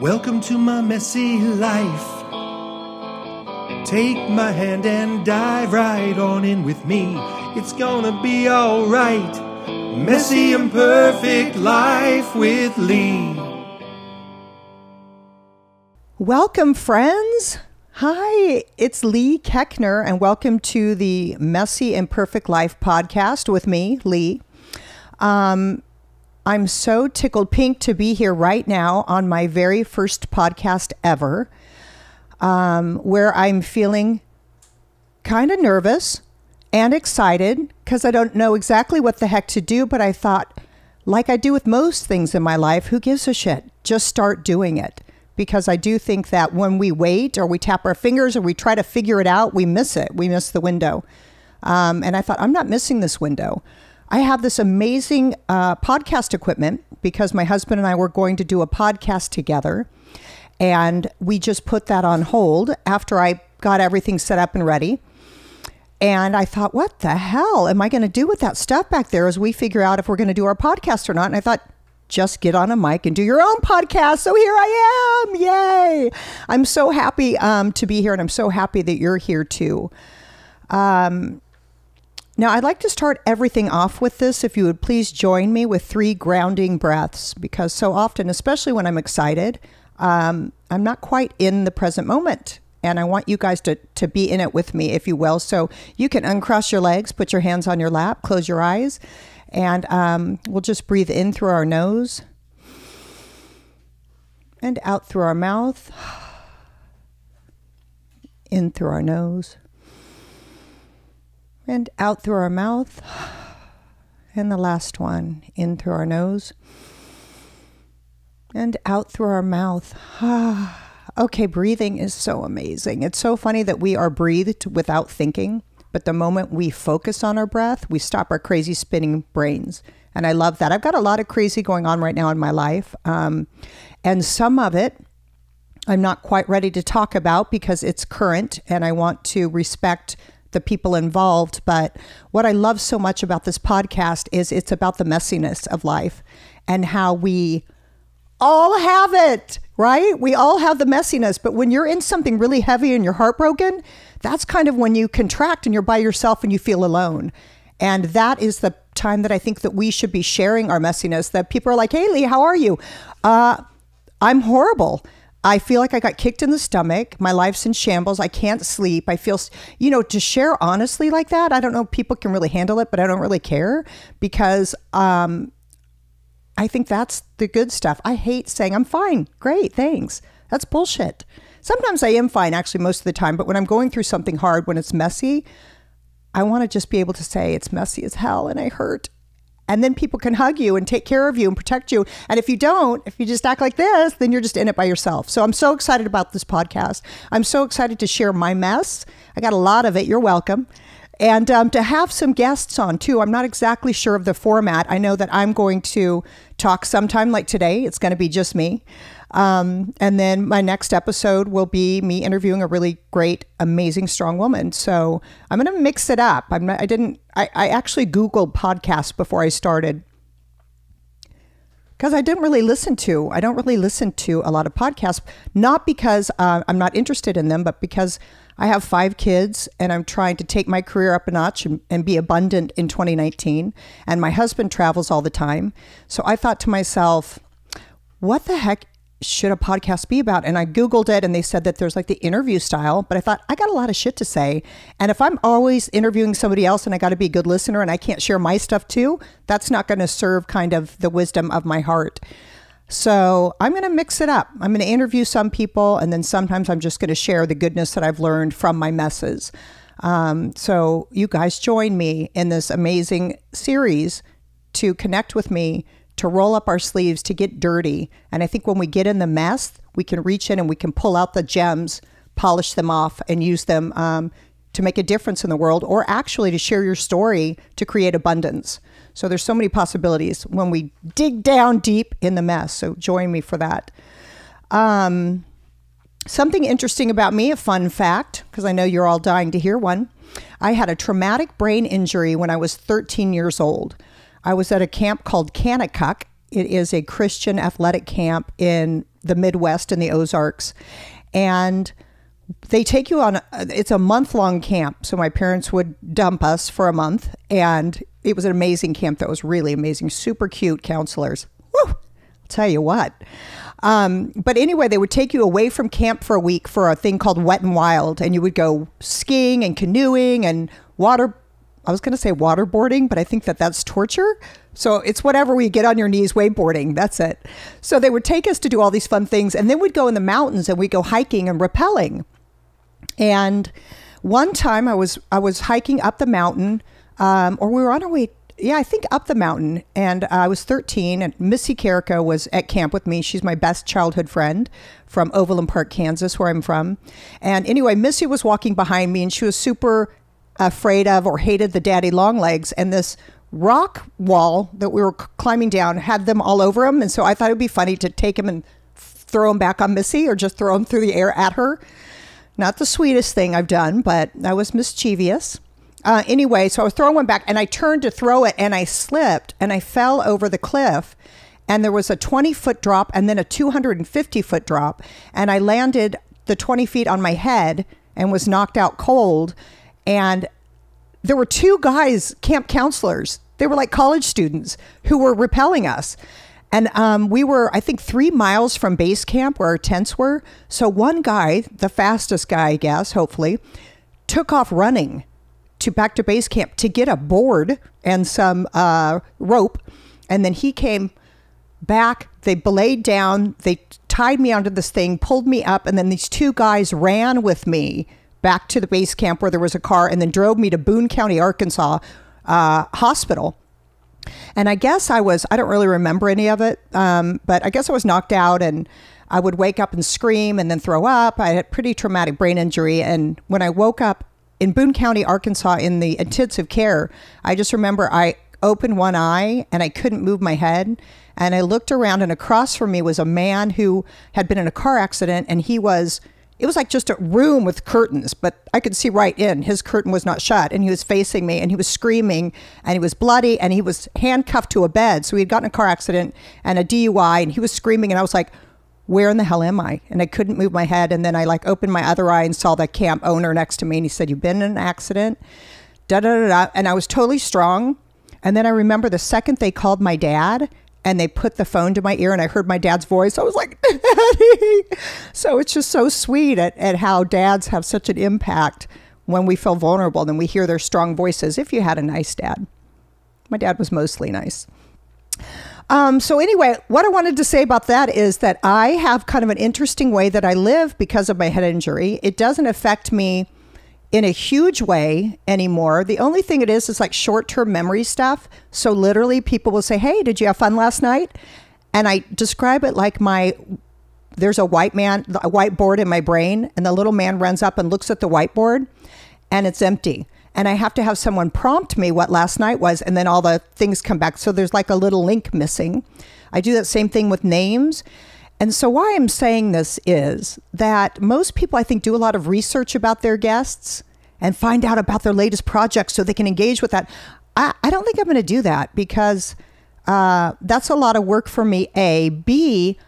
Welcome to my messy life. Take my hand and dive right on in with me. It's gonna be alright. Messy imperfect life with Leigh. Welcome, friends. Hi, it's Leigh Keckner, and welcome to the Messy Imperfect Life podcast with me, Leigh. I'm so tickled pink to be here right now on my very first podcast ever, where I'm feeling kind of nervous and excited because I don't know exactly what the heck to do, but I thought, like I do with most things in my life, who gives a shit? Just start doing it. Because I do think that when we wait or we tap our fingers or we try to figure it out, we miss it. We miss the window. And I thought, I'm not missing this window. I have this amazing podcast equipment because my husband and I were going to do a podcast together. And we just put that on hold after I got everything set up and ready. And I thought, what the hell am I going to do with that stuff back there as we figure out if we're going to do our podcast or not? And I thought, just get on a mic and do your own podcast. So here I am. Yay. I'm so happy to be here, and I'm so happy that you're here too. Now, I'd like to start everything off with this. If you would please join me with 3 grounding breaths, because so often, especially when I'm excited, I'm not quite in the present moment. And I want you guys to be in it with me, if you will. So you can uncross your legs, put your hands on your lap, close your eyes, and we'll just breathe in through our nose and out through our mouth, in through our nose and out through our mouth. And the last one, in through our nose and out through our mouth. Okay, breathing is so amazing. It's so funny that we are breathed without thinking, but the moment we focus on our breath, we stop our crazy spinning brains. And I love that. I've got a lot of crazy going on right now in my life. And some of it I'm not quite ready to talk about because it's current and I want to respect the people involved. But what I love so much about this podcast is it's about the messiness of life and how we all have it, right? We all have the messiness. But when you're in something really heavy and you're heartbroken, that's kind of when you contract and you're by yourself and you feel alone. And that is the time that I think that we should be sharing our messiness, that people are like, hey, Leigh, how are you? I'm horrible. I feel like I got kicked in the stomach. My life's in shambles. I can't sleep. I feel, to share honestly like that. I don't know if people can really handle it, but I don't really care because I think that's the good stuff. I hate saying I'm fine. Great. Thanks. That's bullshit. Sometimes I am fine, actually, most of the time. But when I'm going through something hard, when it's messy, I want to just be able to say it's messy as hell and I hurt. And then people can hug you and take care of you and protect you. And if you don't, if you just act like this, then you're just in it by yourself. So I'm so excited about this podcast. I'm so excited to share my mess. I got a lot of it. You're welcome. And to have some guests on too. I'm not exactly sure of the format. I know that I'm going to talk sometime like today. It's going to be just me. And then my next episode will be me interviewing a really great, amazing, strong woman. So I'm going to mix it up. I actually Googled podcasts before I started because I don't really listen to a lot of podcasts, not because I'm not interested in them, but because I have 5 kids and I'm trying to take my career up a notch and be abundant in 2019. And my husband travels all the time. So I thought to myself, what the heck should a podcast be about? And I Googled it and they said that there's like the interview style, but I thought I got a lot of shit to say. And if I'm always interviewing somebody else and I got to be a good listener and I can't share my stuff too, that's not going to serve kind of the wisdom of my heart. So I'm going to mix it up. I'm going to interview some people and then sometimes I'm just going to share the goodness that I've learned from my messes. So you guys join me in this amazing series to connect with me, to roll up our sleeves, to get dirty. And I think when we get in the mess, we can reach in and we can pull out the gems, polish them off and use them to make a difference in the world, or actually to share your story to create abundance. So there's so many possibilities when we dig down deep in the mess. So join me for that. Something interesting about me, a fun fact, because I know you're all dying to hear one. I had a traumatic brain injury when I was 13 years old. I was at a camp called Kanakuk. It is a Christian athletic camp in the Midwest and the Ozarks. And they take you on, it's a month-long camp. So my parents would dump us for a month, and it was an amazing camp. That was really amazing. Super cute counselors. Woo! I'll tell you what. But anyway, they would take you away from camp for a week for a thing called Wet and Wild, and you would go skiing and canoeing and I was going to say waterboarding, but I think that's torture. So it's whatever where you get on your knees, wakeboarding. That's it. So they would take us to do all these fun things, and then we'd go in the mountains and we'd go hiking and rappelling. And one time I was hiking up the mountain, or we were on our way. Yeah, I think up the mountain, and I was 13, and Missy Carrico was at camp with me. She's my best childhood friend from Overland Park, Kansas, where I'm from. And anyway, Missy was walking behind me, and she was super afraid of or hated the daddy long legs, and this rock wall that we were climbing down had them all over him. And so I thought it'd be funny to take him and throw him back on Missy, or just throw him through the air at her. Not the sweetest thing I've done, but I was mischievous. Anyway, so I was throwing one back, and I turned to throw it, and I slipped, and I fell over the cliff, and there was a 20-foot drop and then a 250-foot drop, and I landed the 20 feet on my head and was knocked out cold. And there were two guys, camp counselors. They were like college students who were rappelling us. And we were, I think, 3 miles from base camp where our tents were. So one guy, the fastest guy, I guess, hopefully, took off running back to base camp to get a board and some rope. And then he came back. They belayed down. They tied me onto this thing, pulled me up. And then these two guys ran with me back to the base camp where there was a car, and then drove me to Boone County, Arkansas hospital. And I guess I don't really remember any of it, but I guess I was knocked out, and I would wake up and scream and then throw up. I had pretty traumatic brain injury. And when I woke up in Boone County, Arkansas, in the intensive care, I just remember I opened one eye and I couldn't move my head. And I looked around, and across from me was a man who had been in a car accident, and it was like just a room with curtains, but I could see right in. His curtain was not shut, and he was facing me, and he was screaming, and he was bloody, and he was handcuffed to a bed. So he had gotten a car accident and a DUI, and he was screaming, and I was like, where in the hell am I? And I couldn't move my head. And then I opened my other eye and saw the camp owner next to me, and he said, you've been in an accident, da da da da. And I was totally strong. And then I remember the second they called my dad, and they put the phone to my ear, and I heard my dad's voice. I was like, Daddy. So it's just so sweet at how dads have such an impact when we feel vulnerable, and we hear their strong voices. If you had a nice dad. My dad was mostly nice. So anyway, what I wanted to say about that is that I have kind of an interesting way that I live because of my head injury. It doesn't affect me in a huge way anymore. The only thing it is like short-term memory stuff. So literally people will say, hey, did you have fun last night? And I describe it like there's a whiteboard in my brain, and the little man runs up and looks at the whiteboard, and it's empty. And I have to have someone prompt me what last night was, and then all the things come back. So there's like a little link missing. I do that same thing with names. And so why I'm saying this is that most people, I think, do a lot of research about their guests and find out about their latest projects so they can engage with that. I don't think I'm going to do that, because that's a lot of work for me, A. B,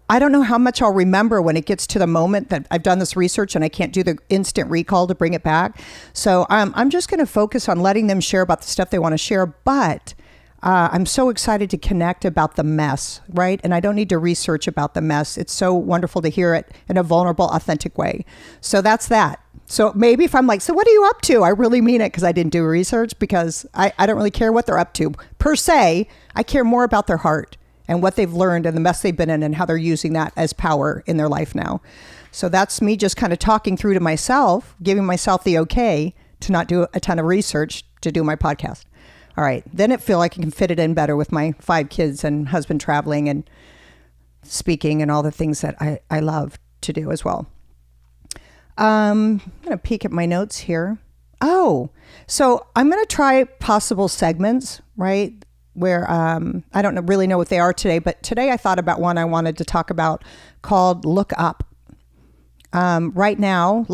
I don't know how much I'll remember when it gets to the moment that I've done this research and I can't do the instant recall to bring it back. So I'm just going to focus on letting them share about the stuff they want to share. But I'm so excited to connect about the mess, right? And I don't need to research about the mess. It's so wonderful to hear it in a vulnerable, authentic way. So that's that. So maybe if I'm like, so what are you up to? I really mean it, because I didn't do research, because I don't really care what they're up to per se. I care more about their heart and what they've learned and the mess they've been in and how they're using that as power in their life now. So that's me just kind of talking through to myself, giving myself the okay to not do a ton of research to do my podcast. All right. Then it feels like I can fit it in better with my 5 kids and husband traveling and speaking and all the things that I love to do as well. I'm going to peek at my notes here. Oh, so I'm going to try possible segments, right? Where I don't really know what they are today, but today I thought about one I wanted to talk about called Look Up. Right now,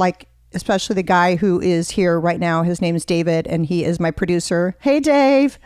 especially the guy who is here right now, his name is David, and he is my producer. Hey, Dave.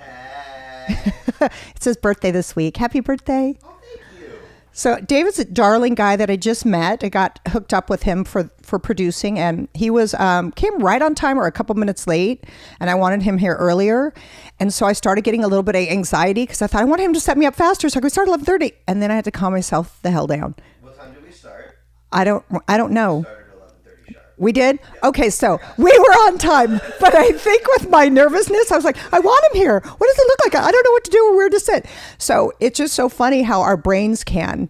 Hey. It's his birthday this week. Happy birthday. Oh, thank you. So David's a darling guy that I just met. I got hooked up with him for producing, and he was came right on time or a couple minutes late, and I wanted him here earlier. And so I started getting a little bit of anxiety because I thought I wanted him to set me up faster so I could start at 11:30. And then I had to calm myself the hell down. What time did we start? I don't know. We started at 11:30 sharp. We did? Okay, so we were on time. But I think with my nervousness, I was like, I want him here. What does it look like? I don't know what to do or where to sit. So it's just so funny how our brains can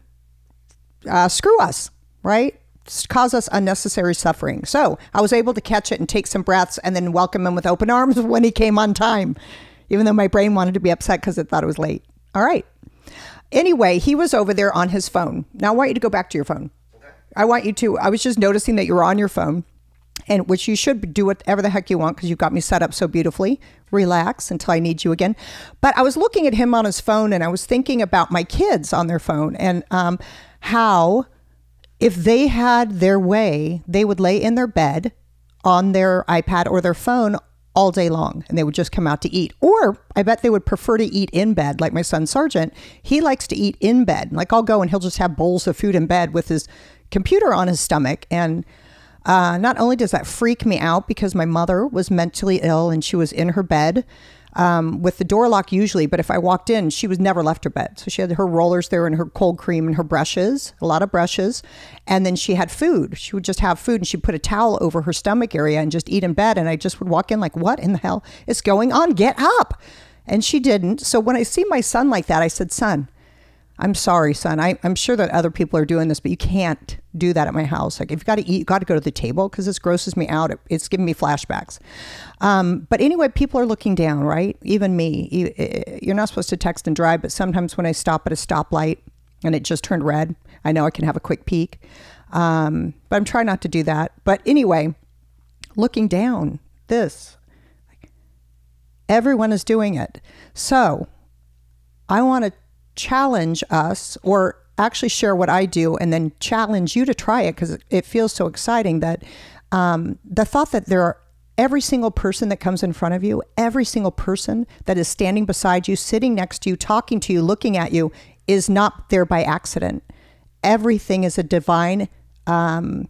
screw us, right? Cause us unnecessary suffering. So I was able to catch it and take some breaths and then welcome him with open arms when he came on time, even though my brain wanted to be upset because it thought it was late. All right. Anyway, he was over there on his phone. Now I want you to go back to your phone. I want you to, I was just noticing that you were on your phone, and which you should do whatever the heck you want because you've got me set up so beautifully. Relax until I need you again. But I was looking at him on his phone, and I was thinking about my kids on their phone and how if they had their way, they would lay in their bed on their iPad or their phone all day long, and they would just come out to eat. Or I bet they would prefer to eat in bed, like my son Sergeant. He likes to eat in bed. Like I'll go and he'll just have bowls of food in bed with his computer on his stomach. And not only does that freak me out because my mother was mentally ill and she was in her bed with the door locked usually, but if I walked in, she was never left her bed. So she had her rollers there and her cold cream and her brushes, a lot of brushes. And then she had food. She would just have food and she'd put a towel over her stomach area and just eat in bed. And I just would walk in like, what in the hell is going on? Get up. And she didn't. So when I see my son like that, I said, son, I'm sorry, son. I'm sure that other people are doing this, but you can't do that at my house. Like if you've got to eat, you got to go to the table because this grosses me out. It's giving me flashbacks. But anyway, people are looking down, right? Even me. You're not supposed to text and drive, but sometimes when I stop at a stoplight and it just turned red, I know I can have a quick peek. But I'm trying not to do that. But anyway, looking down, everyone is doing it. So I want to challenge us, or actually share what I do and then challenge you to try it because it feels so exciting that the thought that every single person that comes in front of you, every single person that is standing beside you, sitting next to you, talking to you, looking at you is not there by accident. Everything is a divine, I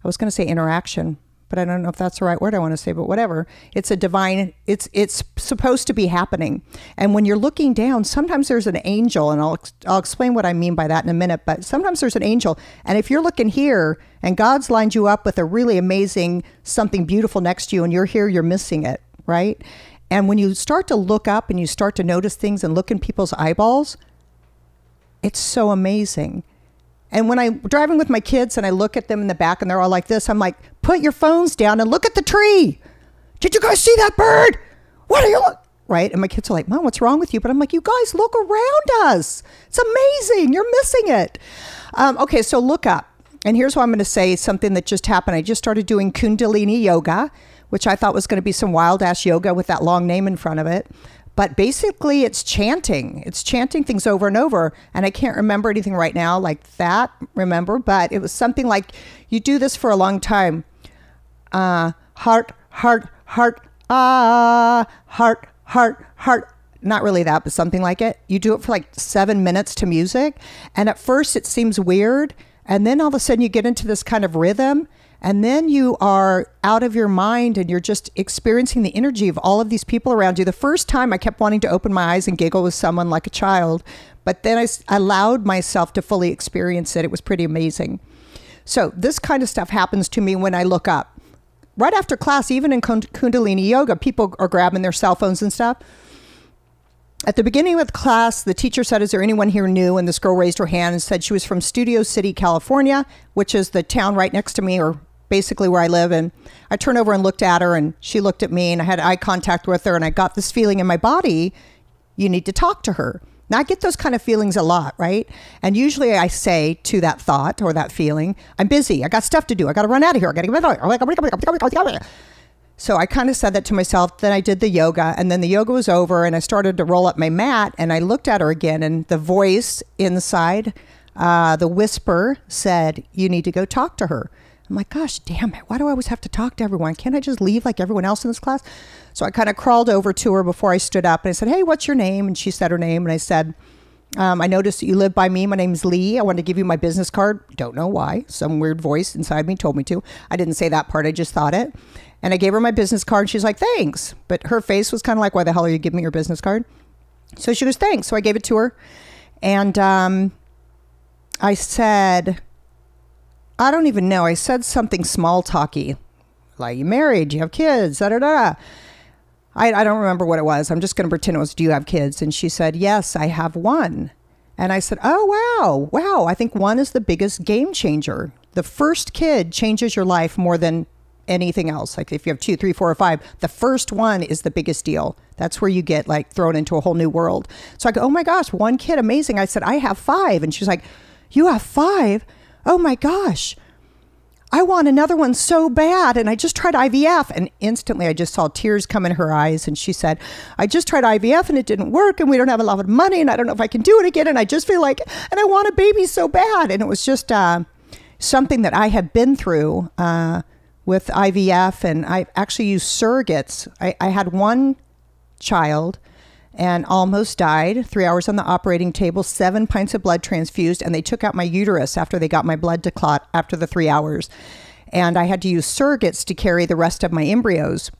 was going to say interaction, but I don't know if that's the right word I want to say, but whatever. It's a divine, it's supposed to be happening. And when you're looking down, sometimes there's an angel, and I'll explain what I mean by that in a minute, but sometimes there's an angel. And if you're looking here and God's lined you up with a really amazing, something beautiful next to you, and you're here, you're missing it, right? And when you start to look up and you start to notice things and look in people's eyeballs, it's so amazing. And when I'm driving with my kids and I look at them in the back and they're all like this, I'm like, put your phones down and look at the tree. Did you guys see that bird? What are you right? And my kids are like, Mom, what's wrong with you? But I'm like, you guys look around us. It's amazing. You're missing it. Okay, so look up. And here's what I'm going to say, something that just happened. I just started doing Kundalini yoga, which I thought was going to be some wild ass yoga with that long name in front of it. But basically it's chanting. It's chanting things over and over. And I can't remember anything right now like that, but it was something like you do this for a long time. Heart, heart, heart, heart, heart, heart. Not really that, but something like it. You do it for like 7 minutes to music. And at first it seems weird. And then all of a sudden you get into this kind of rhythm. And then you are out of your mind and you're just experiencing the energy of all of these people around you. The first time I kept wanting to open my eyes and giggle with someone like a child, but then I allowed myself to fully experience it. It was pretty amazing. So this kind of stuff happens to me when I look up. Right after class, even in Kundalini yoga, people are grabbing their cell phones and stuff. At the beginning of the class, the teacher said, is there anyone here new? And this girl raised her hand and said she was from Studio City, California, which is the town right next to me, or basically where I live. And I turned over and looked at her and she looked at me and I had eye contact with her and I got this feeling in my body, you need to talk to her. Now I get those kind of feelings a lot, right? And usually I say to that thought or that feeling, I'm busy. I got stuff to do. I got to run out of here. I got to get. So I kind of said that to myself. Then I did the yoga and then the yoga was over and I started to roll up my mat and I looked at her again and the voice inside, the whisper said, you need to go talk to her. I'm like, gosh, damn it. Why do I always have to talk to everyone? Can't I just leave like everyone else in this class? So I kind of crawled over to her before I stood up and I said, hey, what's your name? And she said her name. And I said, I noticed that you live by me. My name's Leigh. I wanted to give you my business card. Don't know why. Some weird voice inside me told me to. I didn't say that part. I just thought it. And I gave her my business card. She's like, thanks. But her face was kind of like, why the hell are you giving me your business card? So she goes, thanks. So I gave it to her. And I said, I don't even know. I said something small talky. Like, you married? Do you have kids? Da, da, da. I don't remember what it was. I'm just going to pretend it was, do you have kids? And she said, yes, I have one. And I said, oh, wow. I think one is the biggest game changer. The first kid changes your life more than anything else. Like if you have 2, 3, 4, or 5, the first one is the biggest deal. That's where you get like thrown into a whole new world. So I go, oh my gosh, one kid, amazing. I said, I have 5. And she's like, you have 5? Oh my gosh. I want another one so bad. And I just tried IVF. And instantly I just saw tears come in her eyes. And she said, I just tried IVF and it didn't work. And we don't have a lot of money. And I don't know if I can do it again. And I just feel like, and I want a baby so bad. And it was just something that I have been through with IVF. And I actually used surrogates. I had one child and almost died. 3 hours on the operating table, 7 pints of blood transfused, and they took out my uterus after they got my blood to clot after the 3 hours. And I had to use surrogates to carry the rest of my embryos.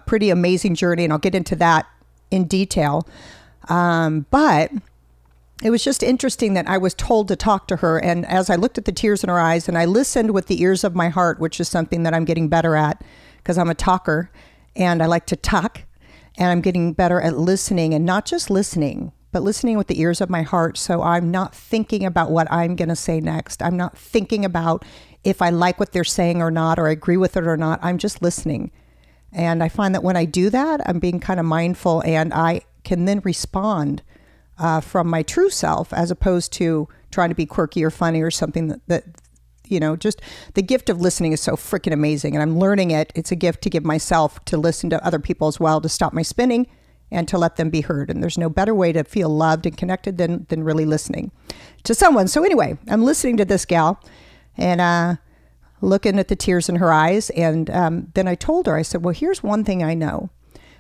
Pretty amazing journey, and I'll get into that in detail. But it was just interesting that I was told to talk to her, and as I looked at the tears in her eyes, and I listened with the ears of my heart, which is something that I'm getting better at because I'm a talker, and I like to talk. And I'm getting better at listening, and not just listening, but listening with the ears of my heart. So I'm not thinking about what I'm going to say next. I'm not thinking about if I like what they're saying or not, or I agree with it or not. I'm just listening. And I find that when I do that, I'm being kind of mindful, and I can then respond from my true self, as opposed to trying to be quirky or funny or something that you know, just the gift of listening is so freaking amazing. And I'm learning it. It's a gift to give myself, to listen to other people as well, to stop my spinning and to let them be heard. And there's no better way to feel loved and connected than really listening to someone. So anyway, I'm listening to this gal and looking at the tears in her eyes. And then I told her, I said, well, here's one thing I know,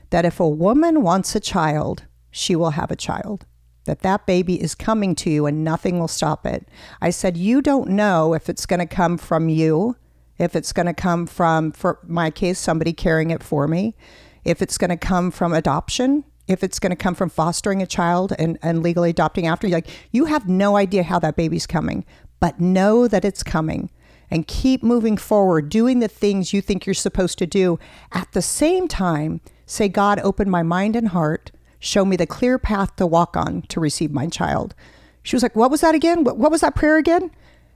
that if a woman wants a child, she will have a child. That baby is coming to you and nothing will stop it. I said, you don't know if it's going to come from you, if it's going to come from, for my case, somebody carrying it for me, if it's going to come from adoption, if it's going to come from fostering a child and legally adopting after. Like, you have no idea how that baby's coming, but know that it's coming and keep moving forward, doing the things you think you're supposed to do. At the same time, say, God, open my mind and heart. Show me the clear path to walk on to receive my child. She was like, what was that again? What was that prayer again?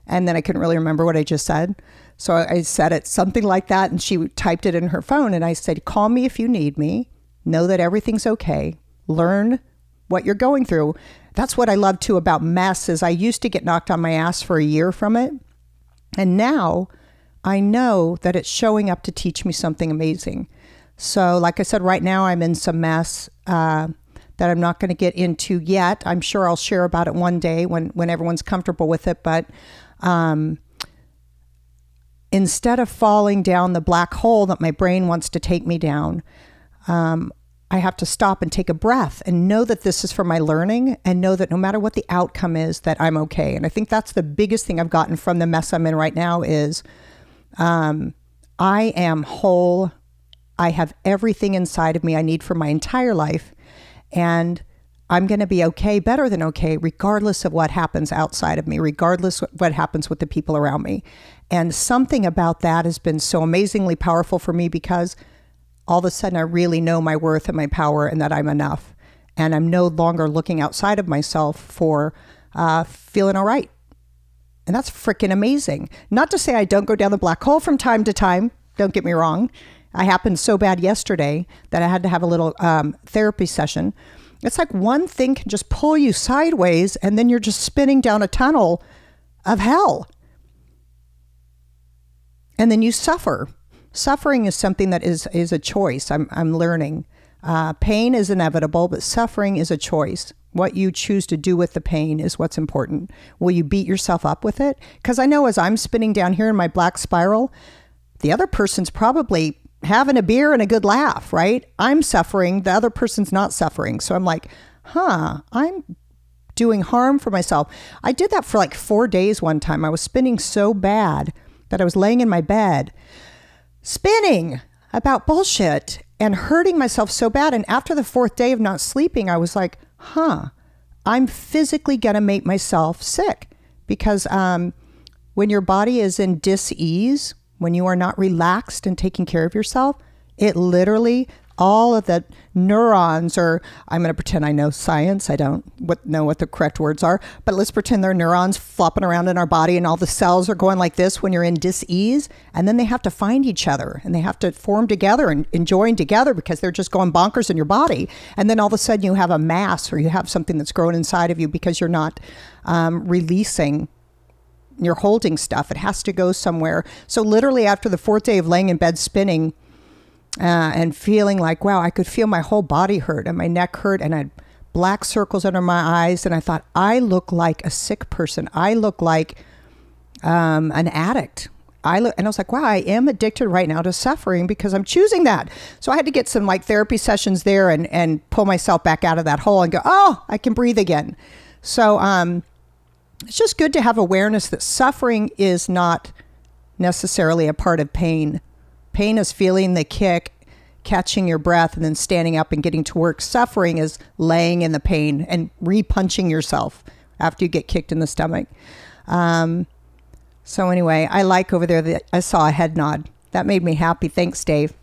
And then I couldn't really remember what I just said. So I said it something like that. And she typed it in her phone. And I said, call me if you need me. Know that everything's okay. Learn what you're going through. That's what I love too about mess, is I used to get knocked on my ass for a year from it. And now I know that it's showing up to teach me something amazing. So like I said, right now I'm in some mess that I'm not going to get into yet. I'm sure I'll share about it one day when everyone's comfortable with it. But instead of falling down the black hole that my brain wants to take me down, I have to stop and take a breath and know that this is for my learning, and know that no matter what the outcome is, that I'm okay. And I think that's the biggest thing I've gotten from the mess I'm in right now is I am whole. I have everything inside of me I need for my entire life, and I'm going to be okay, better than okay, regardless of what happens outside of me, regardless of what happens with the people around me. And something about that has been so amazingly powerful for me, because all of a sudden I really know my worth and my power, and that I'm enough. And I'm no longer looking outside of myself for feeling all right. And that's freaking amazing. Not to say I don't go down the black hole from time to time. Don't get me wrong. I happened so bad yesterday that I had to have a little therapy session. It's like one thing can just pull you sideways, and then you're just spinning down a tunnel of hell. And then you suffer. Suffering is something that is a choice. I'm learning. Pain is inevitable, but suffering is a choice. What you choose to do with the pain is what's important. Will you beat yourself up with it? Because I know as I'm spinning down here in my black spiral, the other person's probably having a beer and a good laugh, right? I'm suffering. The other person's not suffering. So I'm like, I'm doing harm for myself. I did that for like 4 days one time. I was spinning so bad that I was laying in my bed, spinning about bullshit and hurting myself so bad. And after the 4th day of not sleeping, I was like, I'm physically going to make myself sick. Because when your body is in dis-ease, when you are not relaxed and taking care of yourself, it literally, all of the neurons are, I'm going to pretend I know science. I don't know what the correct words are, but let's pretend they're neurons flopping around in our body and all the cells are going like this when you're in dis-ease. And then they have to find each other and they have to form together and join together because they're just going bonkers in your body. And then all of a sudden you have a mass or you have something that's growing inside of you because you're not releasing. You're holding stuff. It has to go somewhere. So literally after the 4th day of laying in bed spinning and feeling like, wow, I could feel my whole body hurt and my neck hurt and I had black circles under my eyes. And I thought, I look like a sick person. I look like an addict. And I was like, wow, I am addicted right now to suffering because I'm choosing that. So I had to get some like therapy sessions there and pull myself back out of that hole and go, oh, I can breathe again. So, it's just good to have awareness that suffering is not necessarily a part of pain. Pain is feeling the kick, catching your breath, and then standing up and getting to work. Suffering is laying in the pain and re-punching yourself after you get kicked in the stomach. So anyway, I like over there that I saw a head nod. That made me happy. Thanks, Dave.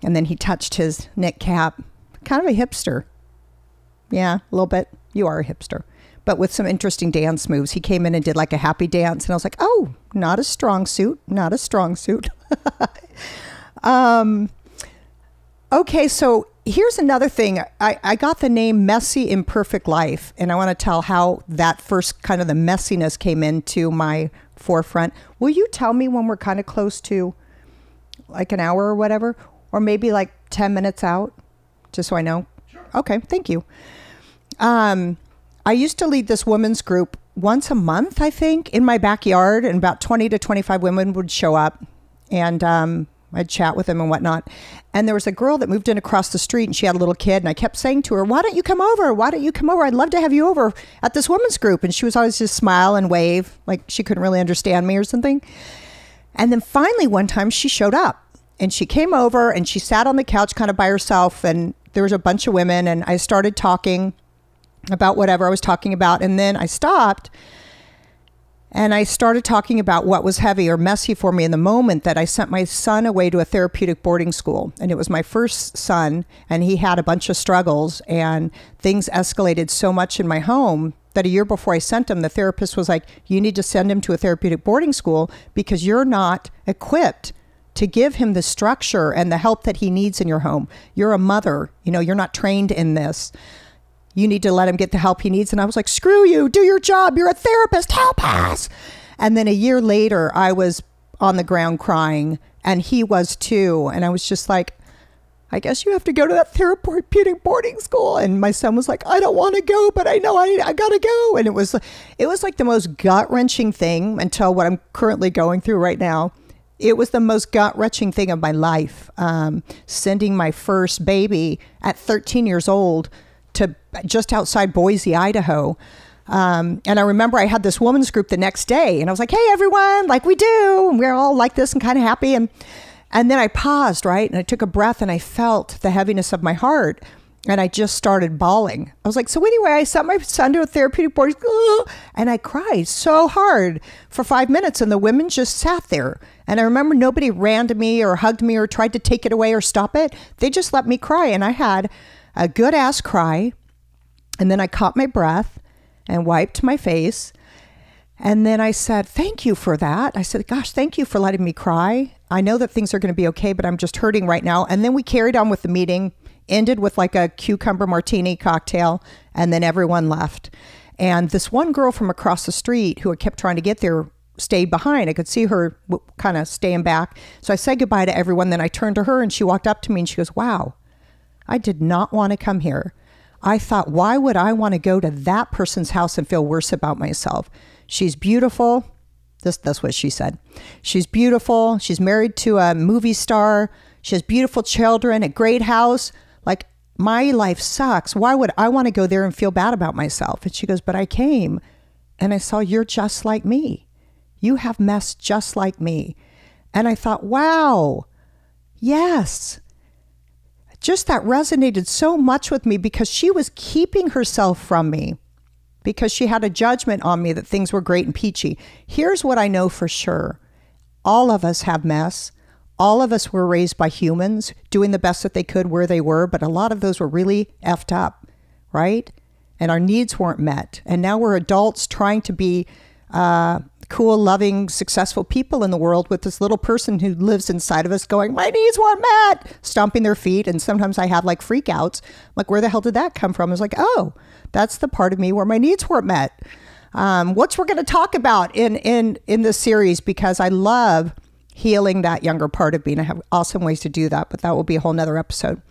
And then he touched his knit cap. Kind of a hipster. Yeah, a little bit. You are a hipster. But with some interesting dance moves. He came in and did like a happy dance. And I was like, oh, not a strong suit. Not a strong suit. Okay, so here's another thing. I got the name Messy Imperfect Life. And I want to tell how that first kind of the messiness came into my forefront. Will you tell me when we're kind of close to like an hour or whatever? Or maybe like 10 minutes out? Just so I know. Sure. Okay, thank you. I used to lead this women's group once a month, I think, in my backyard, and about 20 to 25 women would show up, and I'd chat with them and whatnot. And there was a girl that moved in across the street, and she had a little kid, and I kept saying to her, why don't you come over? Why don't you come over? I'd love to have you over at this women's group. And she was always just smile and wave, like she couldn't really understand me or something. And then finally one time she showed up, and she came over, and she sat on the couch kind of by herself, and there was a bunch of women, and I started talking about whatever I was talking about. And then I stopped and I started talking about what was heavy or messy for me in the moment that I sent my son away to a therapeutic boarding school. And it was my first son, and he had a bunch of struggles, and things escalated so much in my home that a year before I sent him, the therapist was like, you need to send him to a therapeutic boarding school because you're not equipped to give him the structure and the help that he needs in your home. You're a mother, you're not trained in this. You need to let him get the help he needs. And I was like, screw you, do your job. You're a therapist, help us. And then a year later, I was on the ground crying, and he was too. And I was just like, I guess you have to go to that therapeutic boarding school. And my son was like, I don't want to go, but I know I got to go. And it was like the most gut-wrenching thing until what I'm currently going through right now. It was the most gut-wrenching thing of my life. Sending my first baby at 13 years old to just outside Boise, Idaho. And I remember I had this women's group the next day, and I was like, hey, everyone, like we do. And we're all like this and kind of happy. And then I paused, right? And I took a breath, and I felt the heaviness of my heart. And I just started bawling. I was like, so anyway, I sent my son to a therapeutic boarding school, and I cried so hard for 5 minutes, and the women just sat there. And I remember nobody ran to me or hugged me or tried to take it away or stop it. They just let me cry. And I had a good ass cry. And then I caught my breath and wiped my face. And then I said, thank you for that. I said, gosh, thank you for letting me cry. I know that things are going to be okay, but I'm just hurting right now. And then we carried on with the meeting, ended with like a cucumber martini cocktail, and then everyone left. And this one girl from across the street who had kept trying to get there stayed behind. I could see her kind of staying back. So I said goodbye to everyone. Then I turned to her, and she walked up to me, and she goes, wow, I did not want to come here. I thought, why would I want to go to that person's house and feel worse about myself? She's beautiful. That's what she said. She's beautiful. She's married to a movie star. She has beautiful children, a great house. Like, my life sucks. Why would I want to go there and feel bad about myself? And she goes, but I came and I saw you're just like me. You have mess just like me. And I thought, wow, yes. Just that resonated so much with me because she was keeping herself from me because she had a judgment on me that things were great and peachy. Here's what I know for sure. All of us have mess. All of us were raised by humans doing the best that they could where they were, but a lot of those were really effed up, right? And our needs weren't met. And now we're adults trying to be cool, loving, successful people in the world with this little person who lives inside of us going, my needs weren't met, stomping their feet. And sometimes I have like freak outs. Like, where the hell did that come from? I was like, oh, that's the part of me where my needs weren't met. What's we're going to talk about in this series, because I love healing that younger part of me. And I have awesome ways to do that, but that will be a whole nother episode.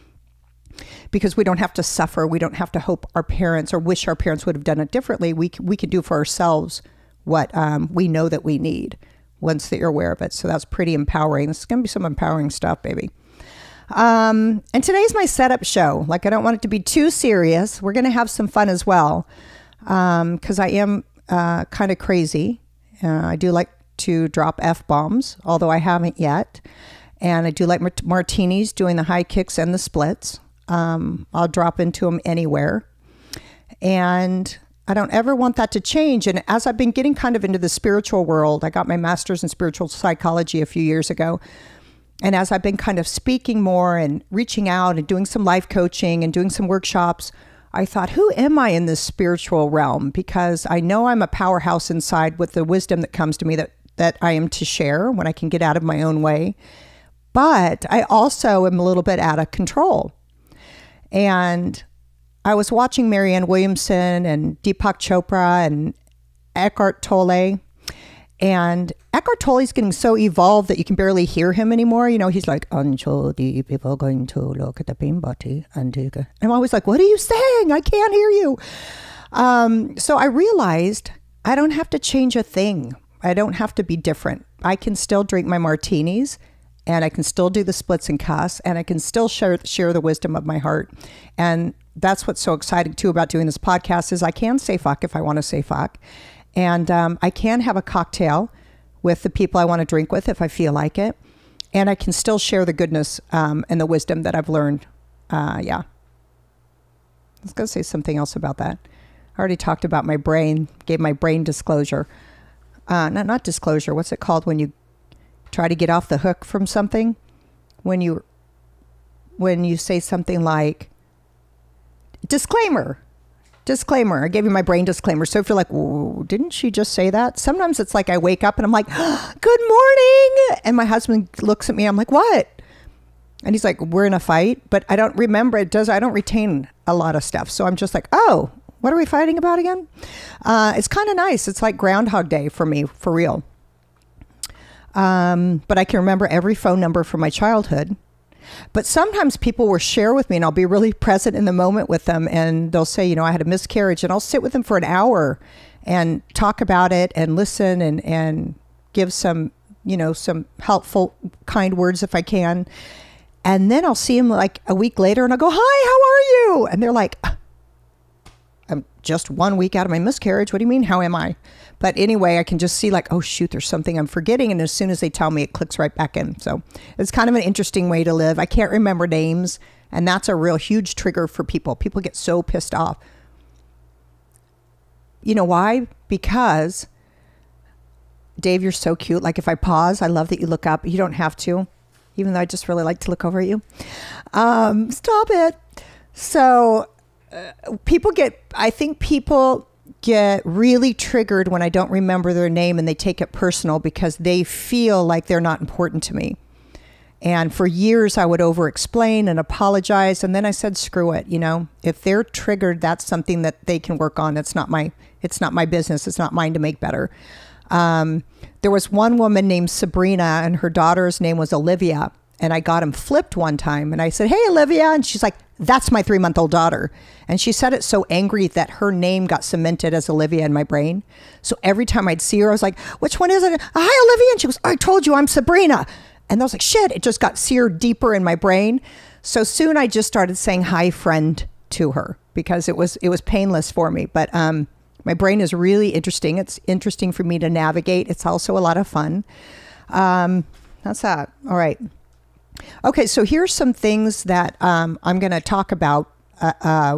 Because we don't have to suffer. We don't have to hope our parents or wish our parents would have done it differently. We can do for ourselves what we know that we need once that you're aware of it. So that's pretty empowering. This is going to be some empowering stuff, baby. And today's my setup show. Like, I don't want it to be too serious. We're going to have some fun as well. Because I am kind of crazy. I do like to drop F-bombs, although I haven't yet. And I do like martinis, doing the high kicks and the splits. I'll drop into them anywhere. And I don't ever want that to change. And as I've been getting kind of into the spiritual world, I got my master's in spiritual psychology a few years ago. And as I've been kind of speaking more and reaching out and doing some life coaching and doing some workshops, I thought, who am I in this spiritual realm? Because I know I'm a powerhouse inside with the wisdom that comes to me that I am to share when I can get out of my own way. But I also am a little bit out of control. And I was watching Marianne Williamson and Deepak Chopra and Eckhart Tolle. And Eckhart Tolle is getting so evolved that you can barely hear him anymore. You know, he's like, until the people are going to look at the bean body. And I'm always like, what are you saying? I can't hear you. So I realized I don't have to change a thing. I don't have to be different. I can still drink my martinis, and I can still do the splits and cuss, and I can still share the wisdom of my heart. And that's what's so exciting too about doing this podcast is I can say fuck if I want to say fuck. And I can have a cocktail with the people I want to drink with if I feel like it. And I can still share the goodness and the wisdom that I've learned. Yeah. I was going to say something else about that. I already talked about my brain, gave my brain disclosure. Not disclosure. What's it called when you try to get off the hook from something? When you say something like, disclaimer. I gave you my brain disclaimer. So if you're like, didn't she just say that? Sometimes it's like I wake up and I'm like, good morning. And my husband looks at me. I'm like, what? And he's like, we're in a fight. But I don't remember. I don't retain a lot of stuff. So I'm just like, oh, what are we fighting about again? It's kind of nice. It's like Groundhog Day for me, for real. But I can remember every phone number from my childhood. But sometimes people will share with me and I'll be really present in the moment with them. And they'll say, I had a miscarriage, and I'll sit with them for an hour and talk about it and listen and give some helpful, kind words if I can. And then I'll see them like a week later and I'll go, hi, how are you? And they're like, I'm just 1 week out of my miscarriage. What do you mean? How am I? But anyway, I can just see like, oh shoot, there's something I'm forgetting. And as soon as they tell me, it clicks right back in. So it's kind of an interesting way to live. I can't remember names. And that's a real huge trigger for people. People get so pissed off. You know why? Because, Dave, you're so cute. Like if I pause, I love that you look up. You don't have to, even though I just really like to look over at you. Stop it. So people get really triggered when I don't remember their name, and they take it personal because they feel like they're not important to me. And for years I would over explain and apologize. And then I said, screw it. If they're triggered, that's something that they can work on. It's not my business. It's not mine to make better. There was one woman named Sabrina, and her daughter's name was Olivia. And I got them flipped one time. And I said, hey, Olivia. And she's like, that's my 3-month-old daughter. And she said it so angry that her name got cemented as Olivia in my brain. So every time I'd see her, I was like, which one is it? Hi, Olivia. And she goes, I told you I'm Sabrina. And I was like, shit, it just got seared deeper in my brain. So soon I just started saying hi friend to her because it was painless for me. But my brain is really interesting. It's interesting for me to navigate. It's also a lot of fun. That's that. All right. Okay, so here's some things that I'm going to talk about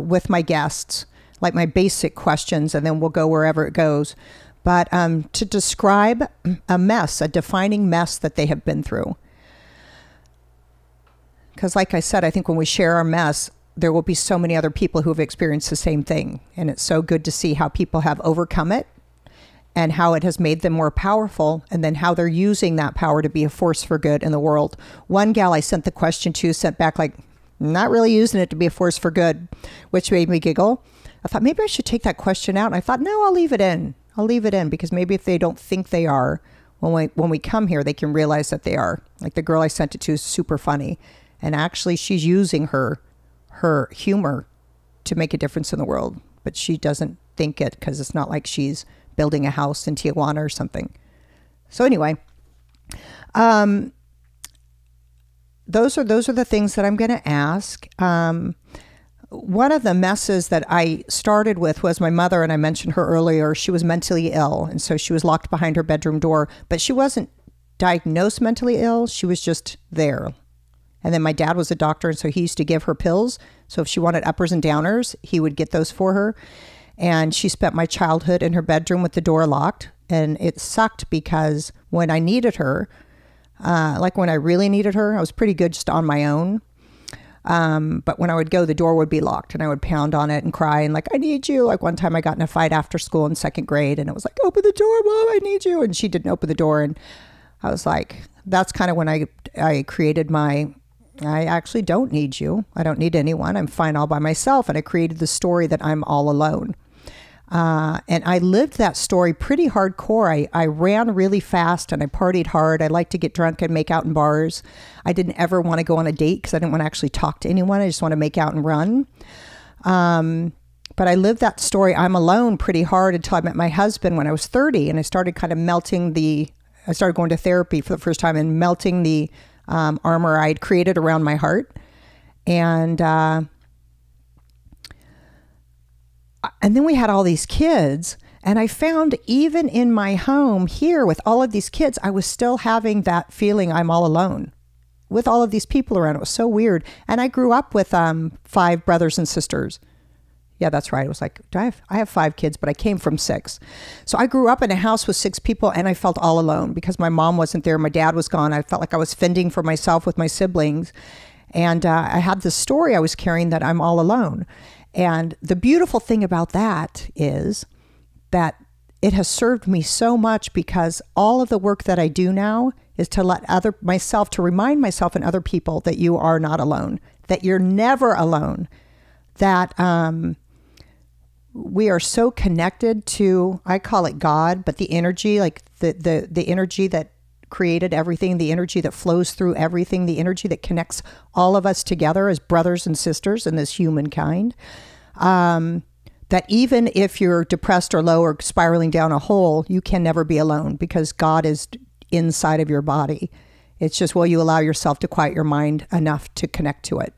with my guests, like my basic questions, and then we'll go wherever it goes. But to describe a mess, a defining mess that they have been through. Because like I said, I think when we share our mess, there will be so many other people who have experienced the same thing. And it's so good to see how people have overcome it and how it has made them more powerful, and then how they're using that power to be a force for good in the world. One gal I sent the question to sent back like, not really using it to be a force for good, which made me giggle. I thought maybe I should take that question out. And I thought, no, I'll leave it in. I'll leave it in because maybe if they don't think they are, when we come here, they can realize that they are. Like the girl I sent it to is super funny. And actually she's using her humor to make a difference in the world, but she doesn't think it because it's not like she's building a house in Tijuana or something. So anyway, those are the things that I'm going to ask. One of the messes that I started with was my mother, and I mentioned her earlier. She was mentally ill, and so she was locked behind her bedroom door, but she wasn't diagnosed mentally ill. She was just there. And then my dad was a doctor, and so he used to give her pills. So if she wanted uppers and downers, he would get those for her. And she spent my childhood in her bedroom with the door locked. And it sucked because when I needed her, like when I really needed her, I was pretty good just on my own. But when I would go, the door would be locked and I would pound on it and cry and like, I need you. Like one time I got in a fight after school in second grade and it was like, open the door, Mom, I need you. And she didn't open the door. And I was like, that's kind of when I created I actually don't need you. I don't need anyone. I'm fine all by myself. And I created the story that I'm all alone. And I lived that story pretty hardcore. I ran really fast and I partied hard. I liked to get drunk and make out in bars. I didn't ever want to go on a date because I didn't want to actually talk to anyone. I just want to make out and run. But I lived that story, I'm alone, pretty hard until I met my husband when I was 30. And I started kind of I started going to therapy for the first time and melting the armor I'd created around my heart. And then we had all these kids, and I found even in my home here with all of these kids, I was still having that feeling I'm all alone with all of these people around. It was so weird. And I grew up with 5 brothers and sisters. Yeah, that's right. It was like, I have 5 kids, but I came from 6. So I grew up in a house with 6 people and I felt all alone because my mom wasn't there. My dad was gone. I felt like I was fending for myself with my siblings. And I had this story I was carrying that I'm all alone. And the beautiful thing about that is that it has served me so much because all of the work that I do now is to to remind myself and other people that you are not alone, that you're never alone, that we are so connected to, I call it God, but the energy, like the energy that created everything, the energy that flows through everything, the energy that connects all of us together as brothers and sisters in this humankind. That even if you're depressed or low or spiraling down a hole, you can never be alone because God is inside of your body. It's just, will you allow yourself to quiet your mind enough to connect to it,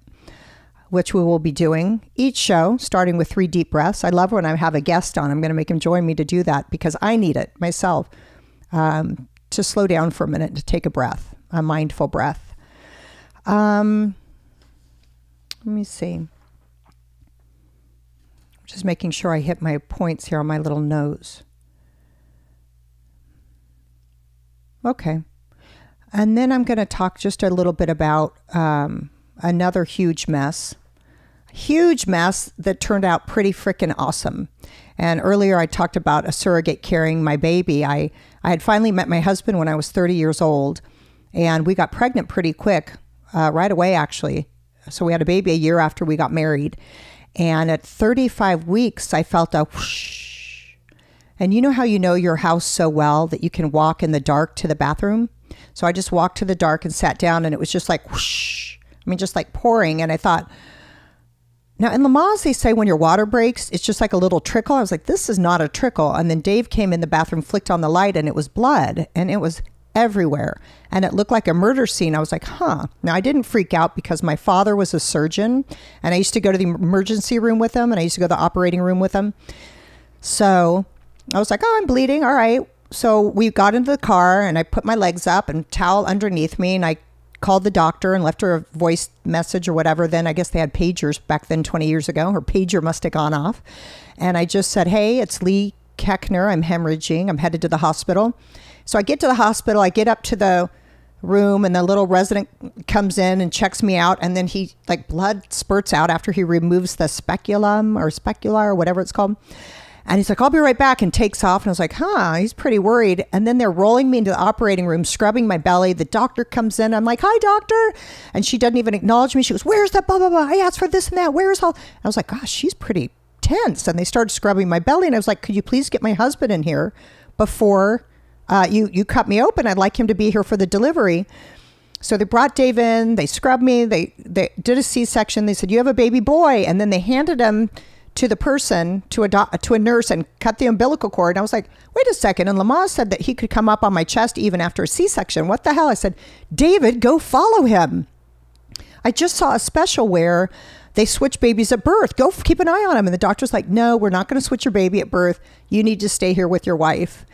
which we will be doing each show, starting with 3 deep breaths. I love when I have a guest on. I'm going to make him join me to do that because I need it myself, to slow down for a minute and to take a breath, a mindful breath. Let me see. Just making sure I hit my points here on my little nose. Okay. And then I'm going to talk just a little bit about another huge mess that turned out pretty freaking awesome. And earlier I talked about a surrogate carrying my baby. I had finally met my husband when I was 30 years old, and we got pregnant pretty quick, right away actually. So we had a baby a year after we got married. And at 35 weeks, I felt a whoosh. And you know how you know your house so well that you can walk in the dark to the bathroom? So I just walked to the dark and sat down, and it was just like whoosh. I mean, just like pouring. And I thought, now in Lamaze, they say when your water breaks, it's just like a little trickle. I was like, this is not a trickle. And then Dave came in the bathroom, flicked on the light, and it was blood. And it was everywhere. And it looked like a murder scene. I was like, huh. Now, I didn't freak out because my father was a surgeon, and I used to go to the emergency room with him, and I used to go to the operating room with him. So I was like, oh, I'm bleeding. All right. So we got into the car, and I put my legs up and towel underneath me, and I called the doctor and left her a voice message or whatever. Then I guess they had pagers back then 20 years ago. Her pager must have gone off. And I just said, hey, it's Leigh Keckner. I'm hemorrhaging. I'm headed to the hospital. So I get to the hospital. I get up to the room, and the little resident comes in and checks me out. And then he, like, blood spurts out after he removes the speculum or specula or whatever it's called. And he's like, I'll be right back, and takes off. And I was like, he's pretty worried. And then they're rolling me into the operating room, scrubbing my belly. The doctor comes in. I'm like, hi, doctor. And she doesn't even acknowledge me. She goes, where's that blah, blah, blah? I asked for this and that. Where's all? I was like, gosh, she's pretty tense. And they started scrubbing my belly. And I was like, could you please get my husband in here before you cut me open? I'd like him to be here for the delivery. So they brought Dave in. They scrubbed me. They did a C-section. They said, you have a baby boy. And then they handed him to the person, to a nurse, and cut the umbilical cord. And I was like, wait a second. And Lamaze said that he could come up on my chest even after a C-section. What the hell? I said, David, go follow him. I just saw a special where they switch babies at birth. Go keep an eye on him. And the doctor's like, no, we're not going to switch your baby at birth. You need to stay here with your wife.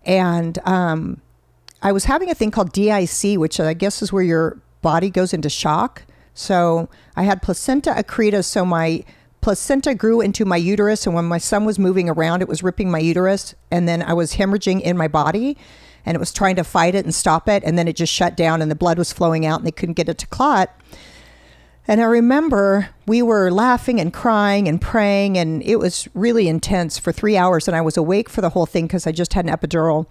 And I was having a thing called DIC, which I guess is where your body goes into shock. So I had placenta accreta. So my placenta grew into my uterus, and when my son was moving around, it was ripping my uterus, and then I was hemorrhaging in my body, and it was trying to fight it and stop it, and then it just shut down, and the blood was flowing out, and they couldn't get it to clot. And I remember we were laughing and crying and praying, and it was really intense for 3 hours, and I was awake for the whole thing because I just had an epidural.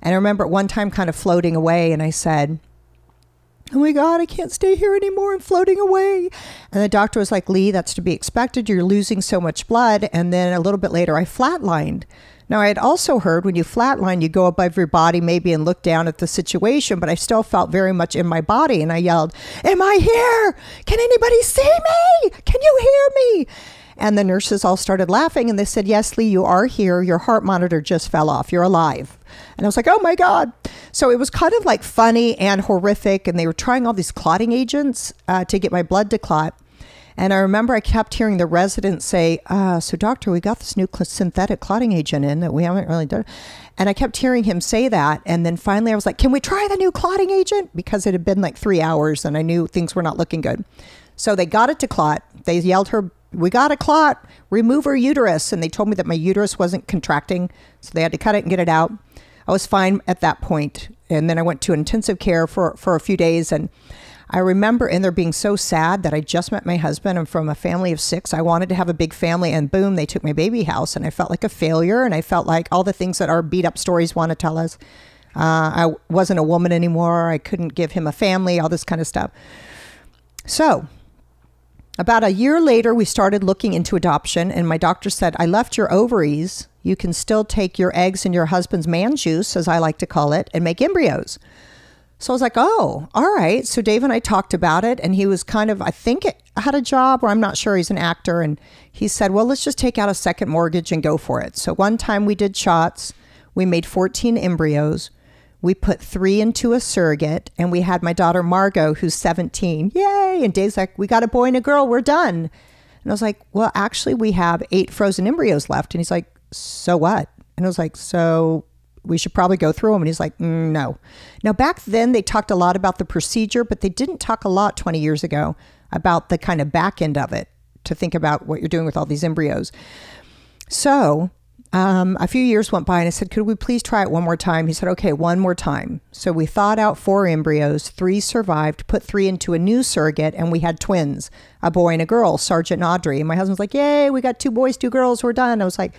And I remember at one time kind of floating away, and I said, oh my God, I can't stay here anymore. I'm floating away. And the doctor was like, Leigh, that's to be expected. You're losing so much blood. And then a little bit later, I flatlined. Now, I had also heard when you flatline, you go above your body maybe and look down at the situation, but I still felt very much in my body. And I yelled, am I here? Can anybody see me? Can you hear me? And the nurses all started laughing, and they said, yes, Leigh, you are here. Your heart monitor just fell off. You're alive. And I was like, oh my God. So it was kind of like funny and horrific. And they were trying all these clotting agents to get my blood to clot. And I remember I kept hearing the residents say, so doctor, we got this new synthetic clotting agent in that we haven't really done. And I kept hearing him say that. And then finally I was like, can we try the new clotting agent? Because it had been like 3 hours and I knew things were not looking good. So they got it to clot. They yelled her, we got a clot, remove her uterus. And they told me that my uterus wasn't contracting. So they had to cut it and get it out. I was fine at that point. And then I went to intensive care for a few days. And I remember in there being so sad that I just met my husband. I'm from a family of 6. I wanted to have a big family, and boom, they took my baby house. And I felt like a failure. And I felt like all the things that our beat up stories want to tell us. I wasn't a woman anymore. I couldn't give him a family, all this kind of stuff. So about a year later, we started looking into adoption, and my doctor said, I left your ovaries. You can still take your eggs and your husband's man juice, as I like to call it, and make embryos. So I was like, oh, all right. So Dave and I talked about it, and he was kind of, I think, had a job, or I'm not sure, he's an actor. And he said, well, let's just take out a second mortgage and go for it. So one time we did shots. We made 14 embryos. We put 3 into a surrogate, and we had my daughter, Margot, who's 17. Yay. And Dave's like, we got a boy and a girl. We're done. And I was like, well, actually, we have 8 frozen embryos left. And he's like, so what? And I was like, so we should probably go through them. And he's like, no. Now, back then, they talked a lot about the procedure, but they didn't talk a lot 20 years ago about the kind of back end of it to think about what you're doing with all these embryos. So a few years went by, and I said, could we please try it one more time? He said, okay, one more time. So we thawed out 4 embryos, 3 survived, put 3 into a new surrogate, and we had twins, a boy and a girl, Sergeant and Audrey. And my husband's like, yay, we got 2 boys, 2 girls, we're done. I was like,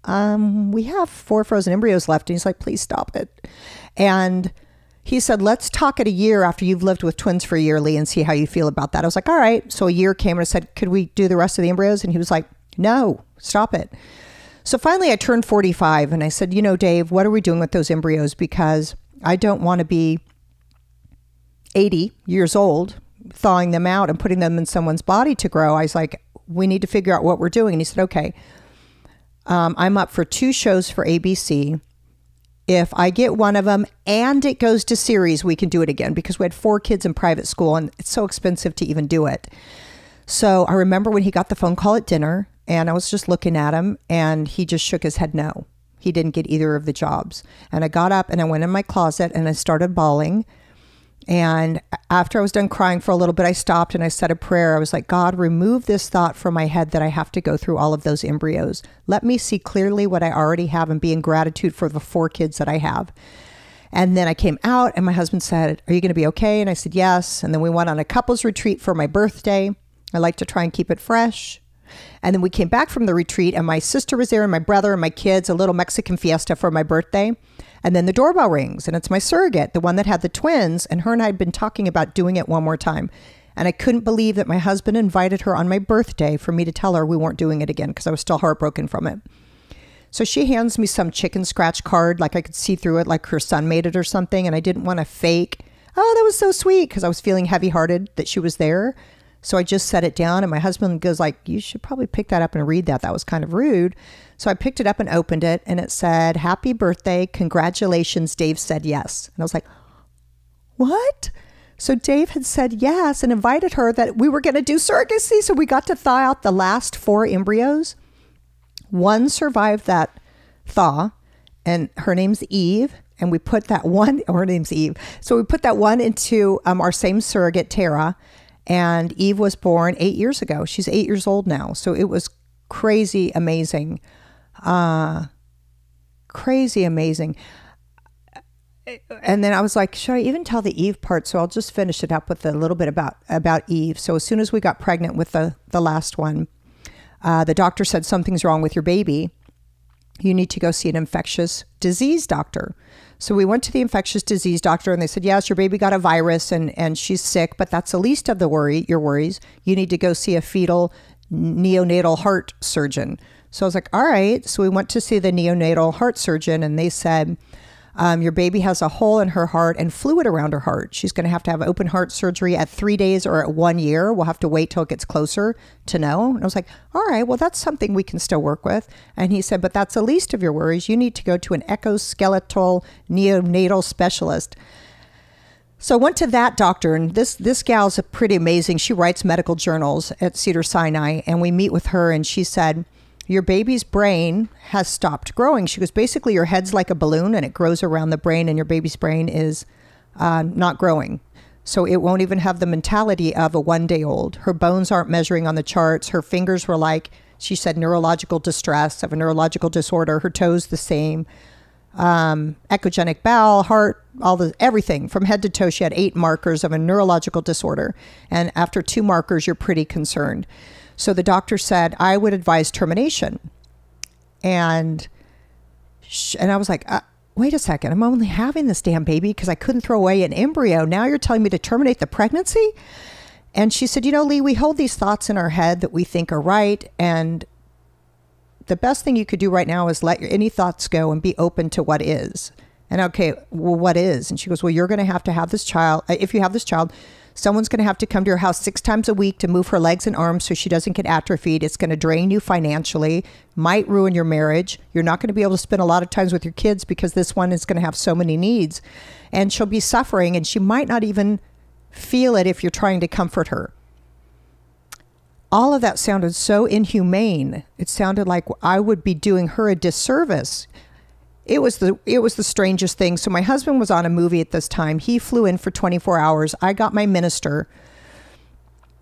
we have 4 frozen embryos left. And he's like, please stop it. And he said, let's talk at a year after you've lived with twins for a year, Leigh, and see how you feel about that. I was like, all right. So a year came, and I said, could we do the rest of the embryos? And he was like, no, stop it. So finally I turned 45, and I said, you know, Dave, what are we doing with those embryos? Because I don't want to be 80 years old, thawing them out and putting them in someone's body to grow. I was like, we need to figure out what we're doing. And he said, okay, I'm up for 2 shows for ABC. if I get one of them and it goes to series, we can do it again, because we had 4 kids in private school and it's so expensive to even do it. So I remember when he got the phone call at dinner and I was just looking at him and he just shook his head no. He didn't get either of the jobs. And I got up and I went in my closet and I started bawling. And after I was done crying for a little bit, I stopped and I said a prayer. I was like, God, remove this thought from my head that I have to go through all of those embryos. Let me see clearly what I already have and be in gratitude for the 4 kids that I have. And then I came out and my husband said, are you going to be okay? And I said, yes. And then we went on a couples retreat for my birthday. I like to try and keep it fresh. And then we came back from the retreat and my sister was there and my brother and my kids, a little Mexican fiesta for my birthday. And then the doorbell rings and it's my surrogate, the one that had the twins. And her and I had been talking about doing it one more time. And I couldn't believe that my husband invited her on my birthday for me to tell her we weren't doing it again because I was still heartbroken from it. So she hands me some chicken scratch card, like I could see through it, like her son made it or something. And I didn't want to fake, oh, that was so sweet, because I was feeling heavy-hearted that she was there. So I just set it down and my husband goes like, you should probably pick that up and read that. That was kind of rude. So I picked it up and opened it and it said, happy birthday. Congratulations. Dave said yes. And I was like, what? So Dave had said yes and invited her that we were going to do surrogacy. So we got to thaw out the last 4 embryos. One survived that thaw and her name's Eve. And we put that one, her name's Eve. So we put that one into our same surrogate, Tara. And Eve was born 8 years ago. She's 8 years old now. So it was crazy amazing. Crazy amazing. And then I was like, should I even tell the Eve part? So I'll just finish it up with a little bit about Eve. So as soon as we got pregnant with the last one, the doctor said something's wrong with your baby. You need to go see an infectious disease doctor. So we went to the infectious disease doctor and they said, yes, your baby got a virus and she's sick, but that's the least of your worries. You need to go see a fetal neonatal heart surgeon. So I was like, all right. So we went to see the neonatal heart surgeon and they said, your baby has a hole in her heart and fluid around her heart. She's going to have open heart surgery at 3 days or at 1 year. We'll have to wait till it gets closer to know. And I was like, all right, well, that's something we can still work with. And he said, but that's the least of your worries. You need to go to an skeletal neonatal specialist. So I went to that doctor, and this gal's pretty amazing. She writes medical journals at Cedars-Sinai, and we meet with her, and she said, your baby's brain has stopped growing. She goes, basically, your head's like a balloon, and it grows around the brain, and your baby's brain is not growing. So it won't even have the mentality of a 1-day-old. Her bones aren't measuring on the charts. Her fingers were like, she said, neurological distress of a neurological disorder. Her toes the same. Echogenic bowel, heart, everything from head to toe. She had 8 markers of a neurological disorder. And after 2 markers, you're pretty concerned. So the doctor said, I would advise termination. And I was like, wait a second, I'm only having this damn baby because I couldn't throw away an embryo. Now you're telling me to terminate the pregnancy? And she said, Leigh, we hold these thoughts in our head that we think are right. And the best thing you could do right now is let any thoughts go and be open to what is. And okay, well, what is? And she goes, well, you're going to have this child. If you have this child, someone's going to have to come to your house 6 times a week to move her legs and arms so she doesn't get atrophied. It's going to drain you financially, might ruin your marriage. You're not going to be able to spend a lot of times with your kids because this one is going to have so many needs. And she'll be suffering, and she might not even feel it if you're trying to comfort her. All of that sounded so inhumane. It sounded like I would be doing her a disservice. It was the strangest thing. So my husband was on a movie at this time. He flew in for 24 hours. I got my minister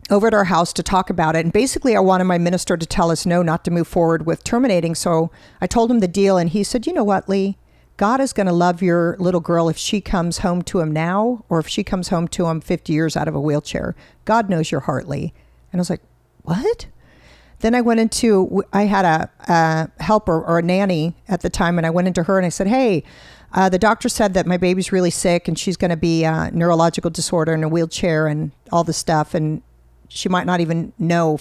over at our house to talk about it. And basically I wanted my minister to tell us no, not to move forward with terminating. So I told him the deal and he said, you know what, Leigh? God is going to love your little girl if she comes home to him now or if she comes home to him 50 years out of a wheelchair. God knows your heart, Leigh. And I was like, what? Then I went I had a helper or a nanny at the time, and I went into her and I said, hey, the doctor said that my baby's really sick and she's going to be a neurological disorder in a wheelchair and all this stuff, and she might not even know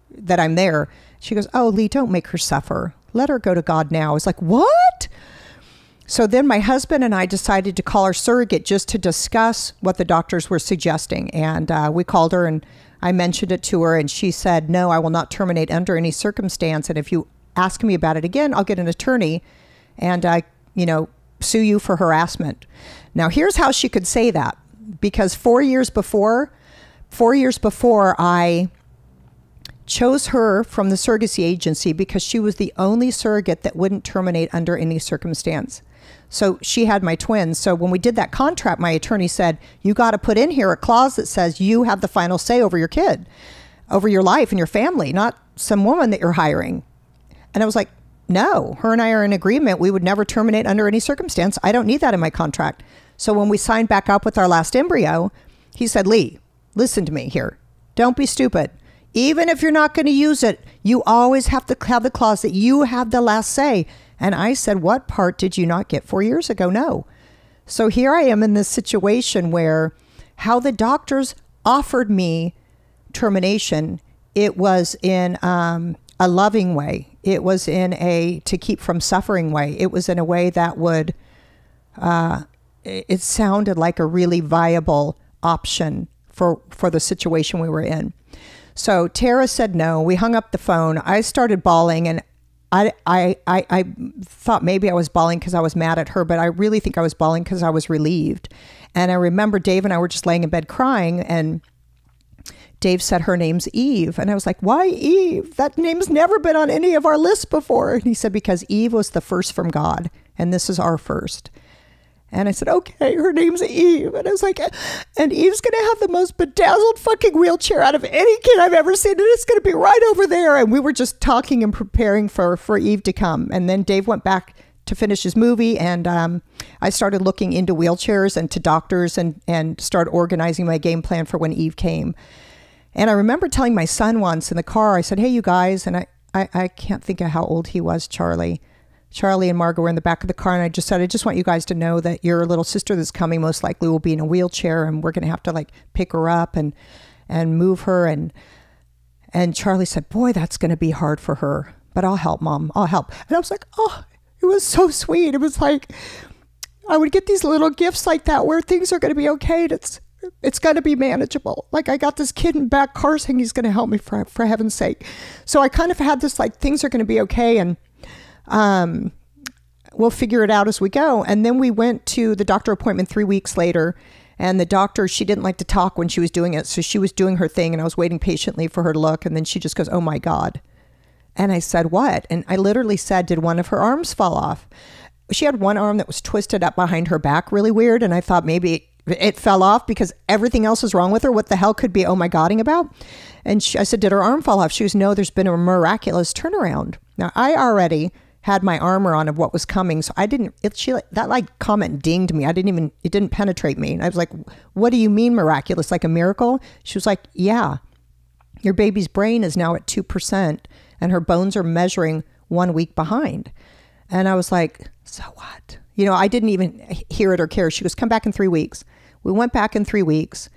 that I'm there. She goes, oh, Leigh, don't make her suffer. Let her go to God now. I was like, what? So then my husband and I decided to call our surrogate just to discuss what the doctors were suggesting. And we called her and I mentioned it to her and she said, no, I will not terminate under any circumstance. And if you ask me about it again, I'll get an attorney and sue you for harassment. Now, here's how she could say that. Because 4 years before I chose her from the surrogacy agency because she was the only surrogate that wouldn't terminate under any circumstance. So she had my twins. So when we did that contract, my attorney said, you got to put in here a clause that says you have the final say over your kid, over your life and your family, not some woman that you're hiring. And I was like, no, her and I are in agreement. We would never terminate under any circumstance. I don't need that in my contract. So when we signed back up with our last embryo, he said, Leigh, listen to me here. Don't be stupid. Even if you're not going to use it, you always have to have the clause that you have the last say. And I said, what part did you not get 4 years ago? No. So here I am in this situation where how the doctors offered me termination, it was in a loving way. It was in a to keep from suffering way. It was in a way that would, it sounded like a really viable option for the situation we were in. So Tara said no. We hung up the phone. I started bawling, and I thought maybe I was bawling because I was mad at her, but I really think I was bawling because I was relieved. And I remember Dave and I were just laying in bed crying, and Dave said her name's Eve. And I was like, why Eve? That name's never been on any of our lists before. And he said, because Eve was the first from God, and this is our first. And I said, okay, her name's Eve. And I was like, and Eve's going to have the most bedazzled fucking wheelchair out of any kid I've ever seen. And it's going to be right over there. And we were just talking and preparing for Eve to come. And then Dave went back to finish his movie. And I started looking into wheelchairs and to doctors and started organizing my game plan for when Eve came. And I remember telling my son once in the car, I said, hey, you guys, and I can't think of how old he was, Charlie and Margot were in the back of the car, and I just said, I just want you guys to know that your little sister that's coming most likely will be in a wheelchair, and we're going to have to like pick her up and move her. And Charlie said, boy, that's going to be hard for her, but I'll help, Mom. I'll help. And I was like, oh, it was so sweet. It was like, I would get these little gifts like that where things are going to be okay. It's going to be manageable. Like, I got this kid in back car saying he's going to help me for heaven's sake. So I kind of had this like, things are going to be okay. And we'll figure it out as we go. And then we went to the doctor appointment 3 weeks later, and the doctor, she didn't like to talk when she was doing it. So she was doing her thing, and I was waiting patiently for her to look. And then she just goes, oh my God. And I said, what? And I literally said, did one of her arms fall off? She had one arm that was twisted up behind her back really weird. And I thought maybe it fell off because everything else is wrong with her. What the hell could be oh my Godding about? And I said, did her arm fall off? She goes, no, there's been a miraculous turnaround. Now I already had my armor on of what was coming. So I didn't, that like comment dinged me. It didn't penetrate me. And I was like, what do you mean miraculous? Like a miracle? She was like, yeah, your baby's brain is now at 2% and her bones are measuring 1 week behind. And I was like, so what? You know, I didn't even hear it or care. She goes, come back in 3 weeks. We went back in 3 weeks.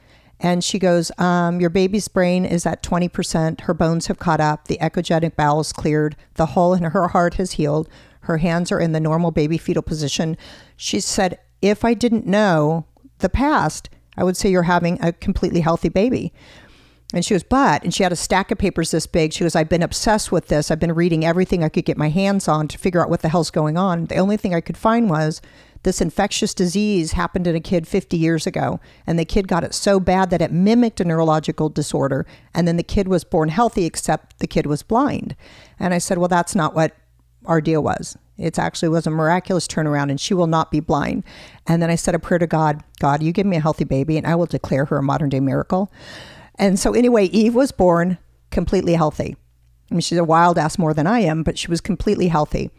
And she goes, your baby's brain is at 20%. Her bones have caught up. The echogenic bowel's cleared. The hole in her heart has healed. Her hands are in the normal baby fetal position. She said, if I didn't know the past, I would say you're having a completely healthy baby. And she goes, and she had a stack of papers this big. She goes, I've been obsessed with this. I've been reading everything I could get my hands on to figure out what the hell's going on. The only thing I could find was this infectious disease happened in a kid 50 years ago. And the kid got it so bad that it mimicked a neurological disorder. And then the kid was born healthy, except the kid was blind. And I said, well, that's not what our deal was. It actually was a miraculous turnaround, and she will not be blind. And then I said a prayer to God, God, you give me a healthy baby and I will declare her a modern day miracle. And so anyway, Eve was born completely healthy. I mean, she's a wild ass more than I am, but she was completely healthy.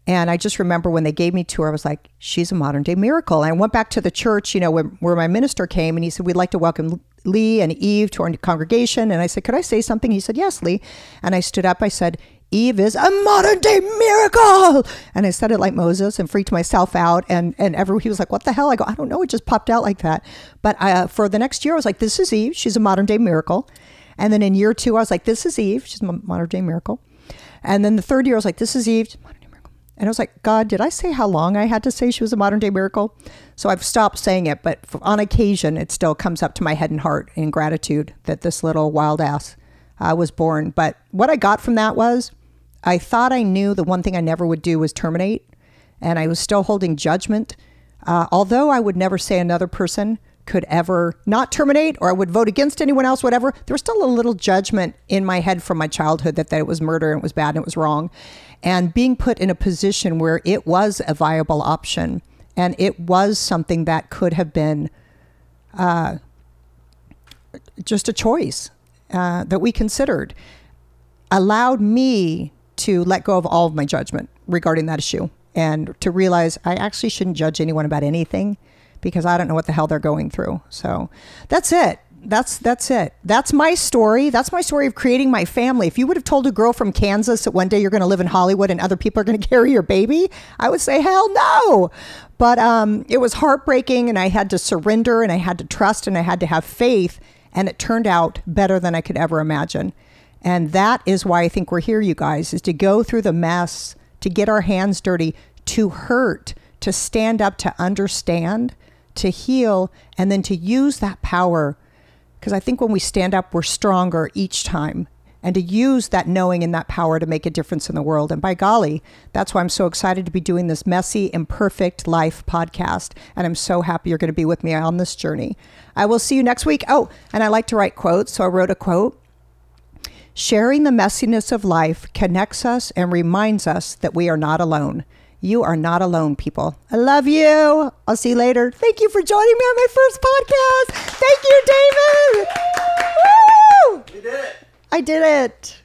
And I just remember when they gave me to her, I was like, she's a modern day miracle. And I went back to the church, you know, where my minister came, and he said, we'd like to welcome Leigh and Eve to our congregation. And I said, could I say something? He said, yes, Leigh. And I stood up, I said, Eve is a modern day miracle. And I said it like Moses and freaked myself out. And he was like, what the hell? I go, I don't know. It just popped out like that. But for the next year, I was like, this is Eve. She's a modern day miracle. And then in year 2, I was like, this is Eve. She's a modern day miracle. And then the third year, I was like, this is Eve. And I was like, God, did I say how long I had to say she was a modern day miracle? So I've stopped saying it, but on occasion, it still comes up to my head and heart in gratitude that this little wild ass was born. But what I got from that was, I thought I knew the one thing I never would do was terminate. and I was still holding judgment. Although I would never say another person could ever not terminate, or I would vote against anyone else, whatever, there was still a little judgment in my head from my childhood that it was murder and it was bad and it was wrong. And being put in a position where it was a viable option and it was something that could have been just a choice that we considered, allowed me to let go of all of my judgment regarding that issue and to realize I actually shouldn't judge anyone about anything because I don't know what the hell they're going through. So that's it. That's it. That's my story. That's my story of creating my family. If you would have told a girl from Kansas that one day you're going to live in Hollywood and other people are going to carry your baby, I would say, hell no. But it was heartbreaking, and I had to surrender, and I had to trust, and I had to have faith, and it turned out better than I could ever imagine. And that is why I think we're here, you guys, is to go through the mess, to get our hands dirty, to hurt, to stand up, to understand, to heal, and then to use that power. Because I think when we stand up, we're stronger each time. And to use that knowing and that power to make a difference in the world. And by golly, that's why I'm so excited to be doing this Messy, Imperfect Life podcast. And I'm so happy you're going to be with me on this journey. I will see you next week. Oh, and I like to write quotes. So I wrote a quote. Sharing the messiness of life connects us and reminds us that we are not alone. You are not alone, people. I love you. I'll see you later. Thank you for joining me on my first podcast. Thank you, David. Woo! We did it. I did it.